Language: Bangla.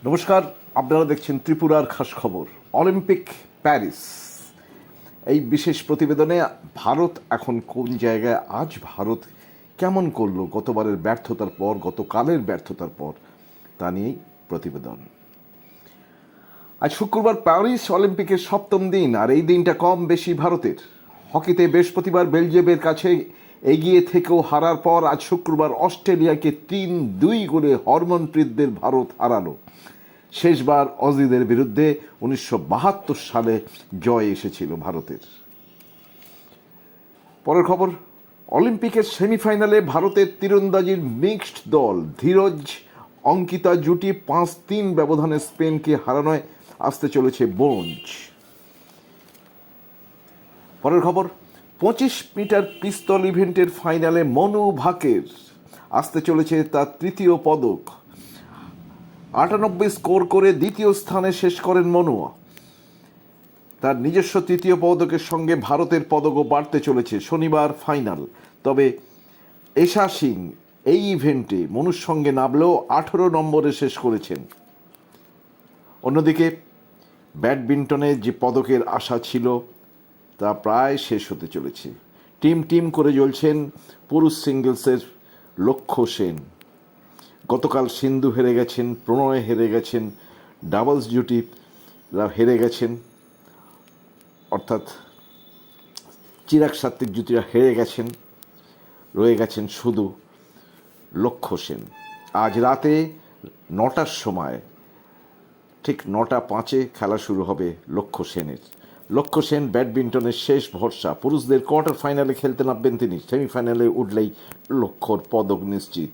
নমস্কার, আপনারা দেখছেন ত্রিপুরার খাস খবর। অলিম্পিক প্যারিস, এই বিশেষ প্রতিবেদনে ভারত এখন কোন জায়গায়, আজ ভারত কেমন করলো গতবারের ব্যর্থতার পর, গতকালের ব্যর্থতার পর, তা নিয়েই প্রতিবেদন। আজ শুক্রবার প্যারিস অলিম্পিকের সপ্তম দিন, আর এই দিনটা কম বেশি ভারতের। হকিতে বৃহস্পতিবার বেলজিয়ামের কাছে এগিয়ে থেকেও হারার পর আজ শুক্রবার অস্ট্রেলিয়াকে 3-2 গোলে হরমনপ্রীতদের ভারত হারালো। শেষবার অজিদের বিরুদ্ধে 1972 সালে জয় এসেছিল ভারতের। পরের খবর, অলিম্পিকের সেমিফাইনালে ভারতের তীরন্দাজির মিক্সড দল ধীরজ অঙ্কিতা জুটি 5-3 ব্যবধানে স্পেনকে হারানোয় আসতে চলেছে ব্রোঞ্জ। পরের খবর, 25 মিটার পিস্তল ইভেন্টের ফাইনালে মনু ভাকের আসতে চলেছে তার তৃতীয় পদক। 98 স্কোর করে দ্বিতীয় স্থানে শেষ করেন মনু। তার নিজস্ব তৃতীয় পদকের সঙ্গে ভারতের পদকও বাড়তে চলেছে। শনিবার ফাইনাল, তবে এশা সিং এই ইভেন্টে মনুর সঙ্গে নামলেও 18 নম্বরে শেষ করেছেন। অন্যদিকে ব্যাডমিন্টনে যে পদকের আশা ছিল তা প্রায় শেষ হতে চলেছে। টিম করে জ্বলছেন পুরুষ সিঙ্গলসের লক্ষ্য সেন। গতকাল সিন্ধু হেরে গেছেন, প্রণয় হেরে গেছেন, ডাবলস জুটিরা হেরে গেছেন, অর্থাৎ চিরাগ সাত্ত্বিক জুটিরা হেরে গেছেন। রয়ে গেছেন শুধু লক্ষ্য সেন। আজ রাতে 9টার সময়, ঠিক 9:05 খেলা শুরু হবে লক্ষ্য সেনের। লক্ষ্য সেন ব্যাডমিন্টনের শেষ ভরসা। পুরুষদের কোয়ার্টার ফাইনালে খেলতে নামবেন তিনি। সেমিফাইনালে উঠলেই লক্ষ্যর পদক নিশ্চিত।